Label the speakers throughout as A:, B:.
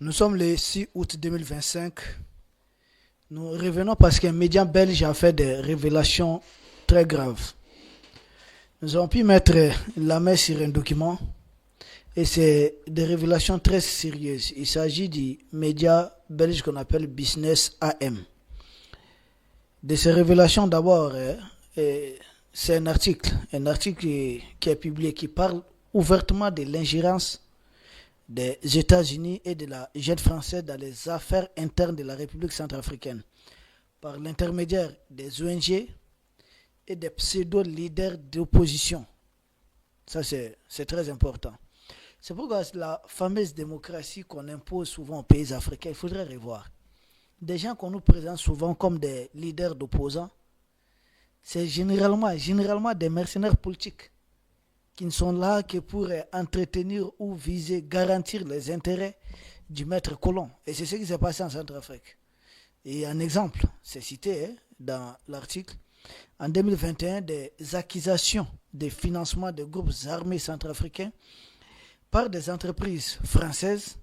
A: Nous sommes le 6 août 2025. Nous revenons parce qu'un média belge a fait des révélations très graves. Nous avons pu mettre la main sur un document et c'est des révélations très sérieuses. Il s'agit du média belge qu'on appelle Business AM. De ces révélations, d'abord, c'est un article qui est publié qui parle ouvertement de l'ingérence des États-Unis et de la junte française dans les affaires internes de la République centrafricaine par l'intermédiaire des ONG et des pseudo-leaders d'opposition. Ça, c'est très important. C'est pourquoi la fameuse démocratie qu'on impose souvent aux pays africains, il faudrait revoir. Des gens qu'on nous présente souvent comme des leaders d'opposants, c'est généralement des mercenaires politiques qui ne sont là que pour entretenir ou viser, garantir les intérêts du maître colon. Et c'est ce qui s'est passé en Centrafrique. Et un exemple, c'est cité dans l'article, en 2021, des accusations de financement de groupes armés centrafricains par des entreprises françaises.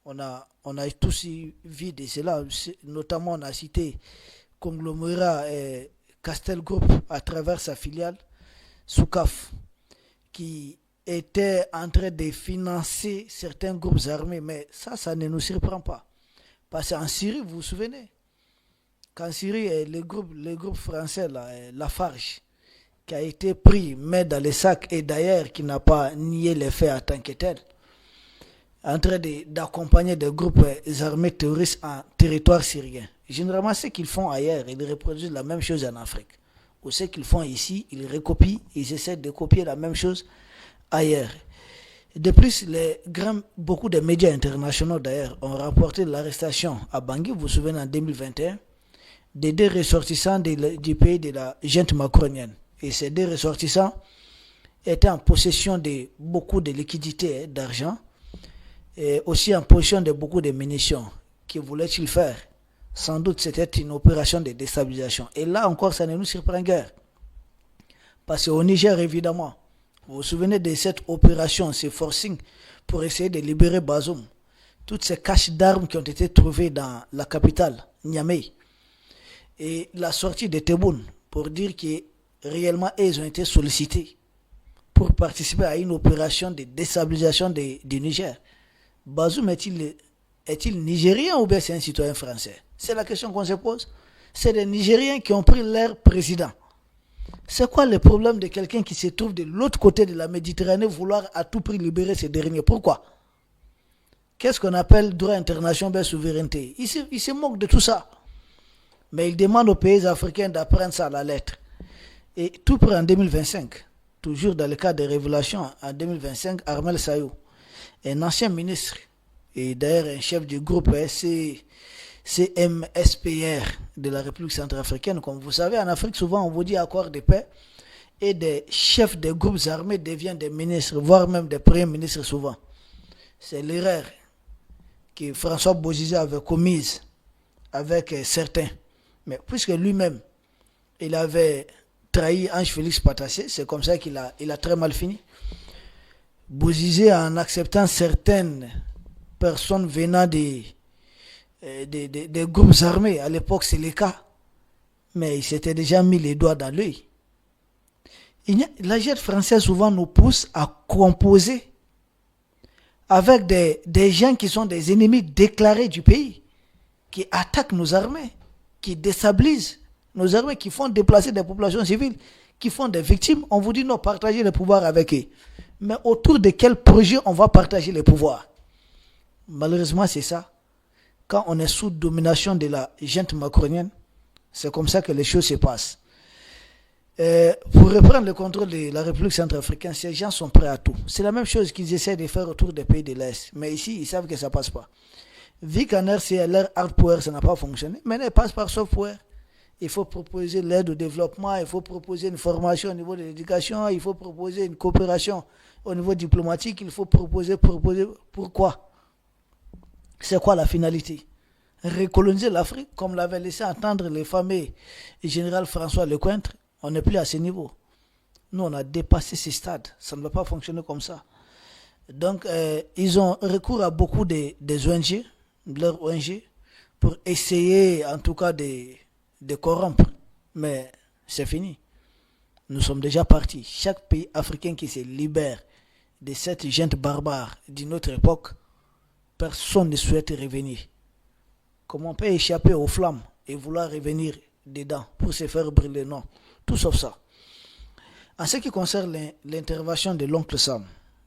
A: On a tous vu de cela, notamment on a cité Conglomérat et Castel Group à travers sa filiale, Soukaf, qui était en train de financer certains groupes armés. Mais ça ne nous surprend pas. Parce qu'en Syrie, vous vous souvenez, qu'en Syrie, le groupe français, Lafarge, qui a été pris, mais dans les sacs, et d'ailleurs qui n'a pas nié les faits en tant que tel, en train d'accompagner des groupes armés terroristes en territoire syrien. Généralement, ce qu'ils font ailleurs, ils reproduisent la même chose en Afrique. Ou ce qu'ils font ici, ils recopient, ils essaient de copier la même chose ailleurs. De plus, beaucoup de médias internationaux d'ailleurs ont rapporté l'arrestation à Bangui, vous vous souvenez, en 2021, des deux ressortissants du pays de la junte macronienne. Et ces deux ressortissants étaient en possession de beaucoup de liquidités, d'argent, et aussi en possession de beaucoup de munitions. Que voulaient-ils faire? Sans doute c'était une opération de déstabilisation. Et là encore, ça ne nous surprend guère. Parce qu'au Niger, évidemment, vous vous souvenez de cette opération, ce forcing pour essayer de libérer Bazoum. Toutes ces caches d'armes qui ont été trouvées dans la capitale, Niamey. Et la sortie de Tebboune pour dire que réellement ils ont été sollicités pour participer à une opération de déstabilisation du Niger. Bazoum est-il nigérien ou bien c'est un citoyen français? C'est la question qu'on se pose. C'est des Nigériens qui ont pris leur président. C'est quoi le problème de quelqu'un qui se trouve de l'autre côté de la Méditerranée vouloir à tout prix libérer ces derniers? Pourquoi? Qu'est-ce qu'on appelle droit international et souveraineté? Il se moque de tout ça. Mais il demande aux pays africains d'apprendre ça à la lettre. Et tout près en 2025, toujours dans le cas des révélations, en 2025, Armel Sayou, un ancien ministre, et d'ailleurs un chef du groupe CMSPR de la République centrafricaine. Comme vous savez, en Afrique, souvent on vous dit accord de paix, et des chefs des groupes armés deviennent des ministres, voire même des premiers ministres souvent. C'est l'erreur que François Bozizé avait commise avec certains. Mais puisque lui-même, il avait trahi Ange Félix Patassé, c'est comme ça qu'il a très mal fini. Bozizé, en acceptant certaines personnes venant des groupes armés, à l'époque c'est le cas, mais il s'était déjà mis les doigts dans l'œil. La junte française souvent nous pousse à composer avec des gens qui sont des ennemis déclarés du pays, qui attaquent nos armées, qui déstabilisent nos armées, qui font déplacer des populations civiles, qui font des victimes. On vous dit non, partagez le pouvoir avec eux. Mais autour de quel projet on va partager les pouvoirs? Malheureusement, c'est ça. Quand on est sous domination de la junte macronienne, c'est comme ça que les choses se passent. Pour reprendre le contrôle de la République centrafricaine, ces gens sont prêts à tout. C'est la même chose qu'ils essaient de faire autour des pays de l'Est. Mais ici, ils savent que ça ne passe pas. Vu qu'en RCA, leur hard power, ça n'a pas fonctionné, mais ils passent par soft power. Il faut proposer l'aide au développement, il faut proposer une formation au niveau de l'éducation, il faut proposer une coopération au niveau diplomatique, il faut proposer. Pourquoi? C'est quoi la finalité? Recoloniser l'Afrique, comme l'avait laissé entendre le fameux général François Lecointre. On n'est plus à ce niveau. Nous, on a dépassé ces stades. Ça ne va pas fonctionner comme ça. Donc, ils ont recours à beaucoup des ONG, de leurs ONG, pour essayer en tout cas de corrompre. Mais c'est fini. Nous sommes déjà partis. Chaque pays africain qui se libère de cette gente barbare d'une autre époque, personne ne souhaite revenir. Comment on peut échapper aux flammes et vouloir revenir dedans pour se faire brûler? Non, tout sauf ça. En ce qui concerne l'intervention de l'oncle Sam,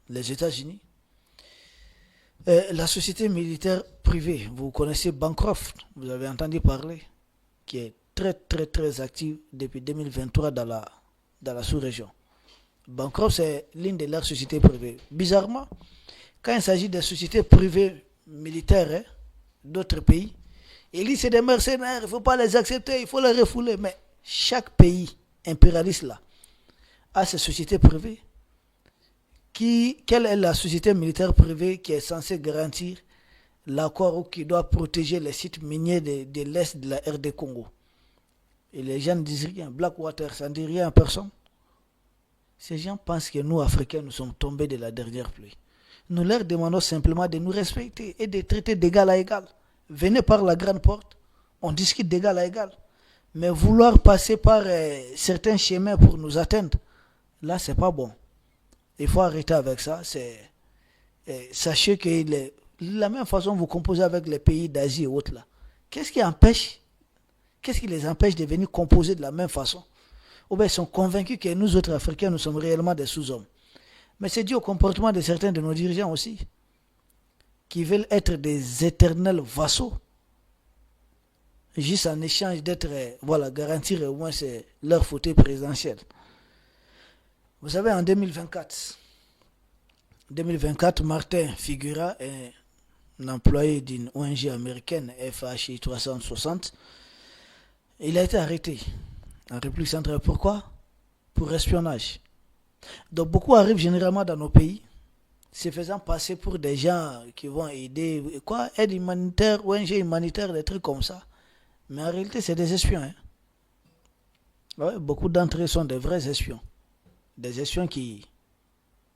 A: les États-Unis, la société militaire privée, vous connaissez Bancroft, vous avez entendu parler, qui est très très très active depuis 2023 dans la sous-région. Bancroft, c'est l'une de leurs sociétés privées. Bizarrement, quand il s'agit des sociétés privées militaires d'autres pays, ils disent c'est des mercenaires, il ne faut pas les accepter, il faut les refouler. Mais chaque pays impérialiste là a ses sociétés privées. Quelle est la société militaire privée qui est censée garantir l'accord ou qui doit protéger les sites miniers de l'Est de la RD Congo? Et les gens ne disent rien. Blackwater, ça ne dit rien à personne. Ces gens pensent que nous, Africains, nous sommes tombés de la dernière pluie. Nous leur demandons simplement de nous respecter et de traiter d'égal à égal. Venez par la grande porte, on discute d'égal à égal. Mais vouloir passer par certains chemins pour nous atteindre, là, c'est pas bon. Il faut arrêter avec ça. Sachez que de la même façon vous composez avec les pays d'Asie et autres là. Qu'est-ce qui les empêche de venir composer de la même façon? Ou bien ils sont convaincus que nous autres Africains, nous sommes réellement des sous-hommes. Mais c'est dû au comportement de certains de nos dirigeants aussi, qui veulent être des éternels vassaux, juste en échange d'être, garantir au moins leur fauteuil présidentiel. Vous savez, en 2024, Martin Figura, un employé d'une ONG américaine, FHI 360, il a été arrêté en République centrale. Pourquoi? Pour espionnage. Donc beaucoup arrivent généralement dans nos pays, se faisant passer pour des gens qui vont aider, aide humanitaire, ONG humanitaire, des trucs comme ça. Mais en réalité, c'est des espions. Ouais, beaucoup d'entre eux sont des vrais espions. Des espions qui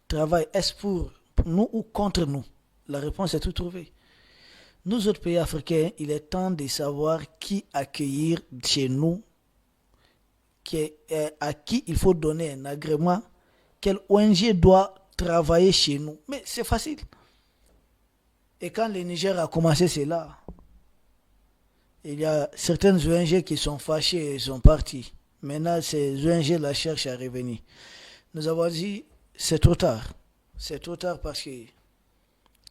A: travaillent, est-ce pour nous ou contre nous? La réponse est tout trouvée. Nous autres pays africains, il est temps de savoir qui accueillir chez nous, à qui il faut donner un agrément, quelle ONG doit travailler chez nous. Mais c'est facile. Et quand le Niger a commencé cela, il y a certaines ONG qui sont fâchées et sont parties. Maintenant, ces ONG-là cherchent à revenir. Nous avons dit, c'est trop tard. C'est trop tard parce que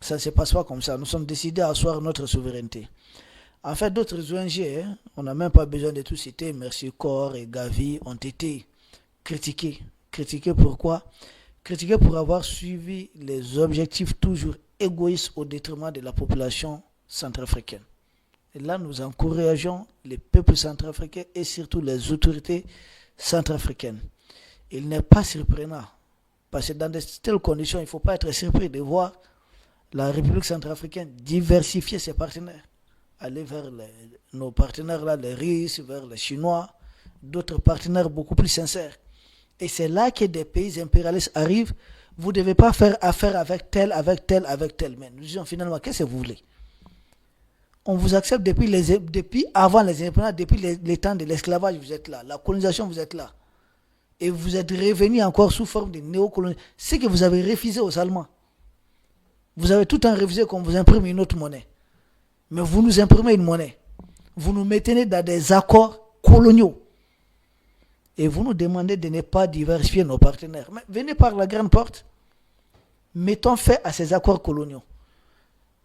A: ça ne se passe pas comme ça. Nous sommes décidés à asseoir notre souveraineté. En fait, d'autres ONG, on n'a même pas besoin de tout citer, Mercy Corps et Gavi, ont été critiqués. Critiqués pourquoi? Critiqués pour avoir suivi les objectifs toujours égoïstes au détriment de la population centrafricaine. Et là, nous encourageons les peuples centrafricains et surtout les autorités centrafricaines. Il n'est pas surprenant, parce que dans de telles conditions, il ne faut pas être surpris de voir la République centrafricaine diversifier ses partenaires. Aller vers nos partenaires là, les Russes, vers les Chinois, d'autres partenaires beaucoup plus sincères. Et c'est là que des pays impérialistes arrivent. Vous ne devez pas faire affaire avec tel, avec tel, avec tel. Mais nous disons finalement, qu'est-ce que vous voulez? On vous accepte depuis avant les indépendances, depuis les temps de l'esclavage, vous êtes là. La colonisation, vous êtes là. Et vous êtes revenu encore sous forme de néocolonisation. C'est que vous avez refusé aux Allemands. Vous avez tout le temps refusé qu'on vous imprime une autre monnaie. Mais vous nous imprimez une monnaie. Vous nous mettez dans des accords coloniaux. Et vous nous demandez de ne pas diversifier nos partenaires. Mais venez par la grande porte. Mettons fin à ces accords coloniaux.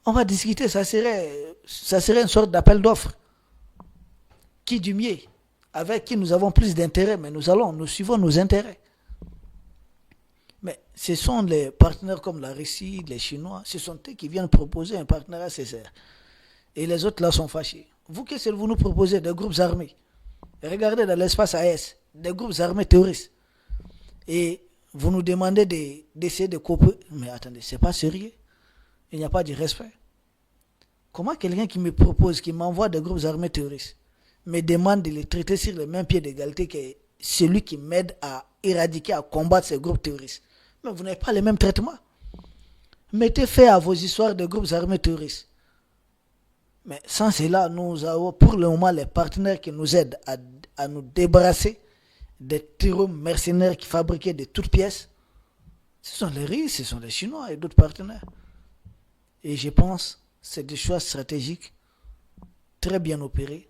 A: On va discuter, ça serait une sorte d'appel d'offres. Qui du mieux? Avec qui nous avons plus d'intérêt, mais nous suivons nos intérêts. Mais ce sont les partenaires comme la Russie, les Chinois, ce sont eux qui viennent proposer un partenariat sincère. Et les autres là sont fâchés. Vous, qu'est-ce que vous nous proposez? Des groupes armés. Regardez dans l'espace AES, des groupes armés terroristes. Et vous nous demandez d'essayer de coopérer. Mais attendez, c'est pas sérieux. Il n'y a pas de respect. Comment quelqu'un qui me propose, qui m'envoie des groupes armés terroristes, me demande de les traiter sur le même pied d'égalité que celui qui m'aide à éradiquer, à combattre ces groupes terroristes? Mais vous n'avez pas le même traitement. Mettez fin à vos histoires de groupes armés terroristes. Mais sans cela, nous avons pour le moment les partenaires qui nous aident à nous débarrasser des terroristes mercenaires qui fabriquaient de toutes pièces. Ce sont les Russes, ce sont les Chinois et d'autres partenaires. Et je pense que c'est des choix stratégiques très bien opérés.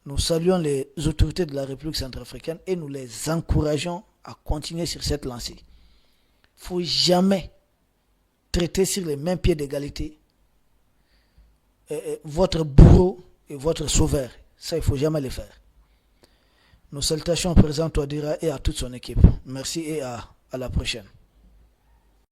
A: Nous saluons les autorités de la République centrafricaine et nous les encourageons à continuer sur cette lancée. Il ne faut jamais traiter sur les mêmes pieds d'égalité votre bourreau et votre sauveur. Ça, il ne faut jamais le faire. Nos salutations au président Touadéra et à toute son équipe. Merci et à la prochaine.